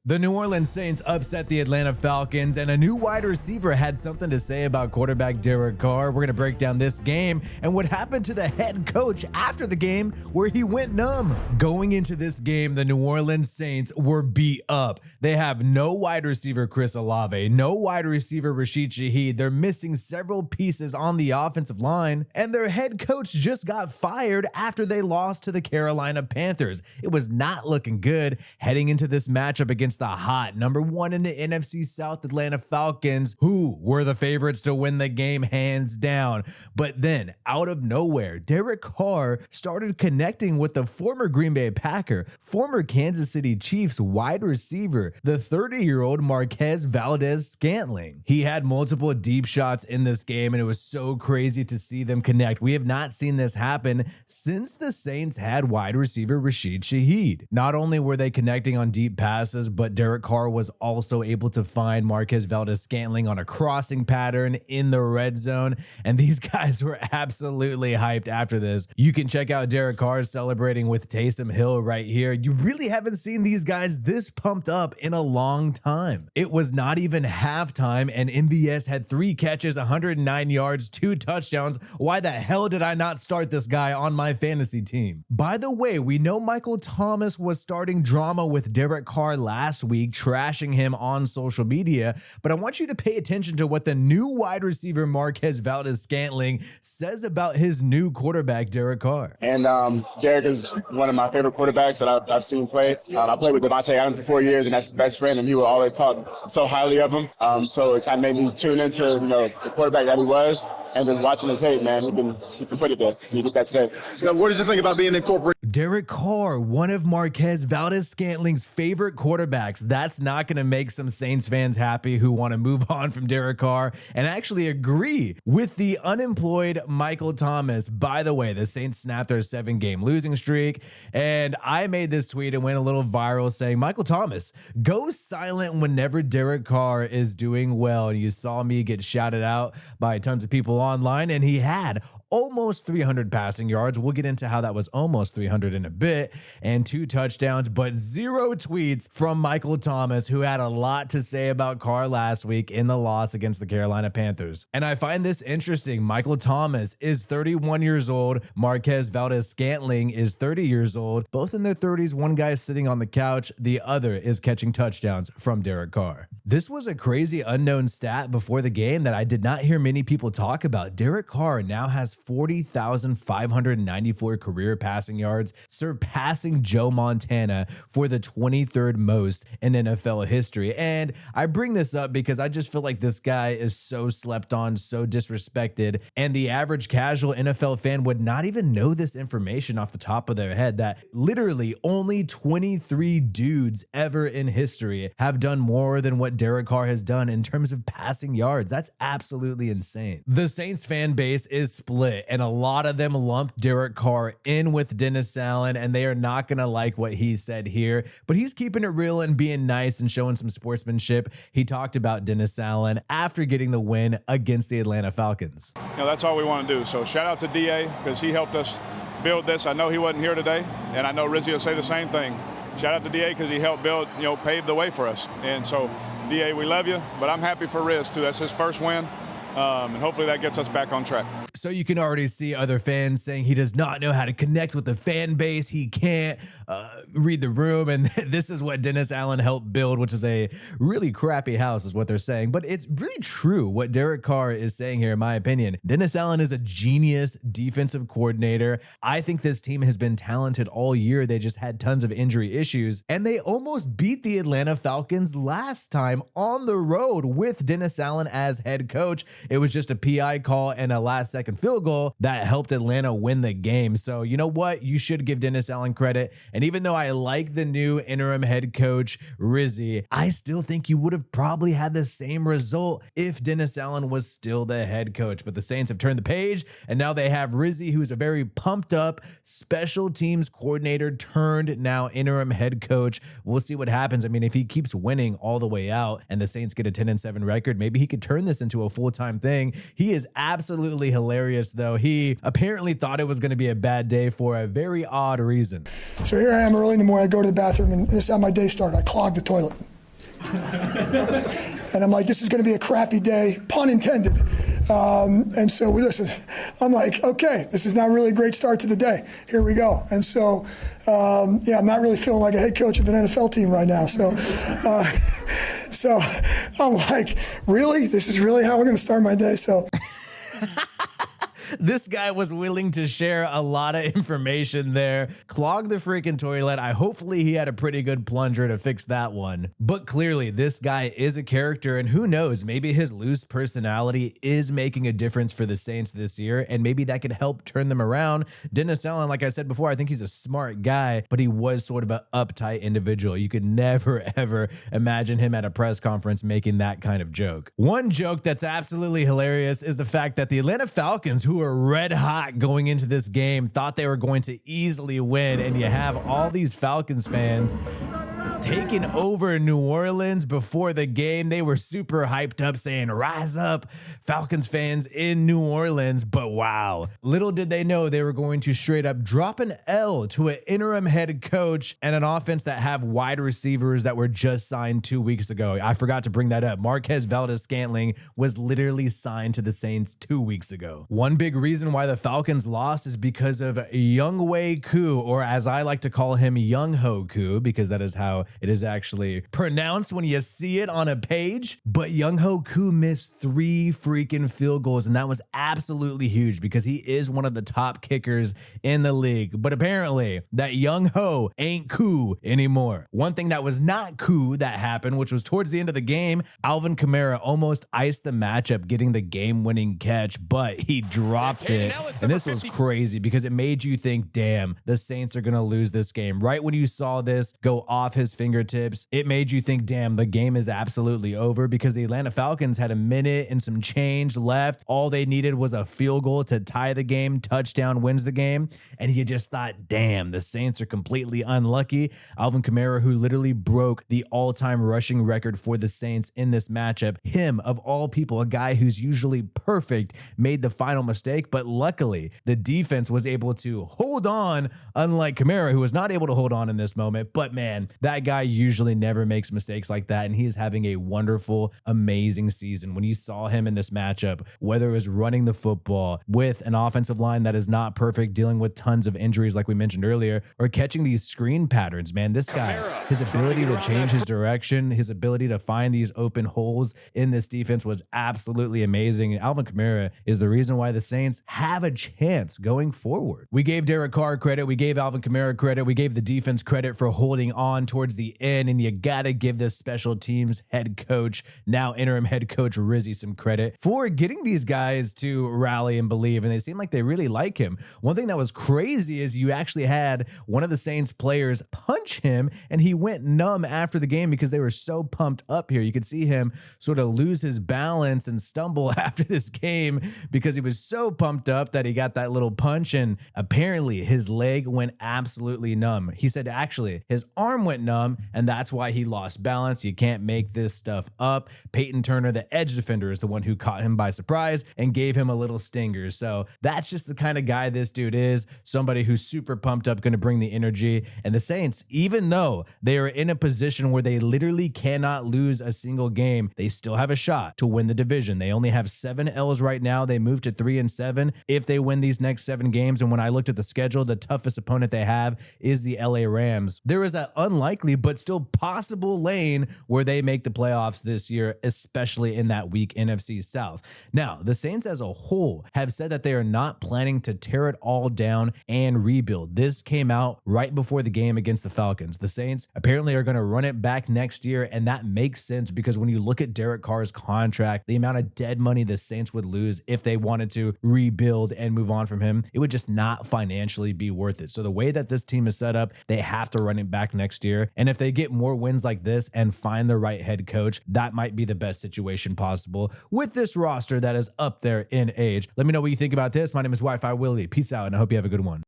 The New Orleans Saints upset the Atlanta Falcons, and a new wide receiver had something to say about quarterback Derek Carr. We're going to break down this game and what happened to the head coach after the game where he went numb. Going into this game, the New Orleans Saints were beat up. They have no wide receiver Chris Olave, no wide receiver Rashid Shaheed. They're missing several pieces on the offensive line, and their head coach just got fired after they lost to the Carolina Panthers. It was not looking good heading into this matchup against the hot number one in the NFC South Atlanta Falcons, who were the favorites to win the game hands down. But then, out of nowhere, Derek Carr started connecting with the former Green Bay Packer, former Kansas City Chiefs wide receiver, the 30-year-old Marquez Valdes-Scantling. He had multiple deep shots in this game, and it was so crazy to see them connect. We have not seen this happen since the Saints had wide receiver Rashid Shaheed. Not only were they connecting on deep passes, but Derek Carr was also able to find Marquez Valdes-Scantling on a crossing pattern in the red zone, and these guys were absolutely hyped after this. You can check out Derek Carr celebrating with Taysom Hill right here. You really haven't seen these guys this pumped up in a long time. It was not even halftime, and MVS had 3 catches, 109 yards, 2 touchdowns. Why the hell did I not start this guy on my fantasy team? By the way, we know Michael Thomas was starting drama with Derek Carr last week, trashing him on social media, but I want you to pay attention to what the new wide receiver Marquez Valdes-Scantling says about his new quarterback Derek Carr. And Derek is one of my favorite quarterbacks that I've seen play. I played with Devontae Adams for 4 years, and that's his best friend, and he would always talk so highly of him. So it kind of made me tune into the quarterback that he was. And just watching his tape, man, he can put it there. He did that today. What does it think about being incorporated? Derek Carr, one of Marquez Valdes-Scantling's favorite quarterbacks. That's not going to make some Saints fans happy who want to move on from Derek Carr and actually agree with the unemployed Michael Thomas. By the way, the Saints snapped their 7-game losing streak, and I made this tweet and went a little viral saying, Michael Thomas, go silent whenever Derek Carr is doing well. And you saw me get shouted out by tons of people online, and he had almost 300 passing yards. We'll get into how that was almost 300 in a bit, and 2 touchdowns, but 0 tweets from Michael Thomas, who had a lot to say about Carr last week in the loss against the Carolina Panthers. And I find this interesting. Michael Thomas is 31 years old. Marquez Valdes-Scantling is 30 years old. Both in their 30s. One guy is sitting on the couch. The other is catching touchdowns from Derek Carr. This was a crazy unknown stat before the game that I did not hear many people talk about. Derek Carr now has 40,594 career passing yards, surpassing Joe Montana for the 23rd most in NFL history. And I bring this up because I just feel like this guy is so slept on, so disrespected, and the average casual NFL fan would not even know this information off the top of their head, that literally only 23 dudes ever in history have done more than what Derek Carr has done in terms of passing yards. That's absolutely insane. The Saints fan base is split, and a lot of them lump Derek Carr in with Dennis Allen, and they are not going to like what he said here, but he's keeping it real and being nice and showing some sportsmanship. He talked about Dennis Allen after getting the win against the Atlanta Falcons. That's all we want to do. So shout out to DA because he helped us build this. I know he wasn't here today, and I know Rizzy will say the same thing. Shout out to DA because he helped build, pave the way for us. And so, DA, we love you, but I'm happy for Riz too. That's his first win. And hopefully that gets us back on track. So you can already see other fans saying he does not know how to connect with the fan base. He can't read the room. And this is what Dennis Allen helped build, which is a really crappy house is what they're saying. But it's really true what Derek Carr is saying here, in my opinion. Dennis Allen is a genius defensive coordinator. I think this team has been talented all year. They just had tons of injury issues. And they almost beat the Atlanta Falcons last time on the road with Dennis Allen as head coach. It was just a PI call and a last-second field goal that helped Atlanta win the game. So you know what? You should give Dennis Allen credit. And even though I like the new interim head coach, Rizzy, I still think you would have probably had the same result if Dennis Allen was still the head coach. But the Saints have turned the page, and now they have Rizzy, who's a very pumped-up special teams coordinator turned now interim head coach. We'll see what happens. I mean, if he keeps winning all the way out and the Saints get a 10-7 record, maybe he could turn this into a full-time thing. He is absolutely hilarious, though. He apparently thought it was going to be a bad day for a very odd reason. So here I am early in the morning. I go to the bathroom, and this is how my day started. I clogged the toilet. And I'm like, this is going to be a crappy day, pun intended. And so we listen. I'm like, okay, this is not really a great start to the day. Here we go. And so, I'm not really feeling like a head coach of an NFL team right now. So I'm like, really? This is really how we're going to start my day? So. This guy was willing to share a lot of information there. Clog the freaking toilet. Hopefully he had a pretty good plunger to fix that one. But clearly this guy is a character, and who knows, maybe his loose personality is making a difference for the Saints this year, and maybe that could help turn them around. Dennis Allen, like I said before, I think he's a smart guy, but he was sort of an uptight individual. You could never, ever imagine him at a press conference making that kind of joke. One joke that's absolutely hilarious is the fact that the Atlanta Falcons, who are red hot going into this game, thought they were going to easily win, and you have all these Falcons fans taking over New Orleans before the game. They were super hyped up saying, rise up, Falcons fans in New Orleans. But wow, little did they know they were going to straight up drop an L to an interim head coach and an offense that have wide receivers that were just signed 2 weeks ago. I forgot to bring that up. Marquez Valdes-Scantling was literally signed to the Saints 2 weeks ago. One big reason why the Falcons lost is because of Younghoe Koo, or as I like to call him, Younghoe Koo, because that is how it is actually pronounced when you see it on a page. But Younghoe Koo missed 3 freaking field goals, and that was absolutely huge because he is one of the top kickers in the league. But apparently that Younghoe ain't Koo anymore. One thing that was not Koo that happened, which was towards the end of the game, Alvin Kamara almost iced the matchup getting the game-winning catch, but he dropped it. And this was crazy because it made you think, damn, the Saints are going to lose this game. Right when you saw this go off his fingertips, it made you think, damn, the game is absolutely over, because the Atlanta Falcons had a minute and some change left. All they needed was a field goal to tie the game. Touchdown wins the game. And you just thought, damn, the Saints are completely unlucky. Alvin Kamara, who literally broke the all-time rushing record for the Saints in this matchup, him of all people, a guy who's usually perfect, made the final mistake. But luckily, the defense was able to hold on, unlike Kamara, who was not able to hold on in this moment. But man, that guy usually never makes mistakes like that, and he is having a wonderful, amazing season. When you saw him in this matchup, whether it was running the football with an offensive line that is not perfect, dealing with tons of injuries like we mentioned earlier, or catching these screen patterns, man, this guy, his ability to change his direction, his ability to find these open holes in this defense was absolutely amazing. And Alvin Kamara is the reason why the Saints have a chance going forward. We gave Derek Carr credit, we gave Alvin Kamara credit, we gave the defense credit for holding on towards the end, and you gotta give this special teams head coach, now interim head coach Rizzy, some credit for getting these guys to rally and believe, and they seem like they really like him. One thing that was crazy is you actually had one of the Saints players punch him, and he went numb after the game because they were so pumped up here. You could see him sort of lose his balance and stumble after this game because he was so pumped up that he got that little punch, and apparently his leg went absolutely numb. He said actually his arm went numb, and that's why he lost balance. You can't make this stuff up. Peyton Turner, the edge defender, is the one who caught him by surprise and gave him a little stinger. So that's just the kind of guy this dude is, somebody who's super pumped up, going to bring the energy. And the Saints, even though they are in a position where they literally cannot lose a single game, they still have a shot to win the division. They only have 7 L's right now. They move to 3-7 if they win these next 7 games. And when I looked at the schedule, the toughest opponent they have is the LA Rams. There is an unlikely but still possible lane where they make the playoffs this year, especially in that weak NFC South. Now, the Saints as a whole have said that they are not planning to tear it all down and rebuild. This came out right before the game against the Falcons. The Saints apparently are going to run it back next year, and that makes sense because when you look at Derek Carr's contract, the amount of dead money the Saints would lose if they wanted to rebuild and move on from him, it would just not financially be worth it. So the way that this team is set up, they have to run it back next year. And if they get more wins like this and find the right head coach, that might be the best situation possible with this roster that is up there in age. Let me know what you think about this. My name is Wi-Fi Willie. Peace out, and I hope you have a good one.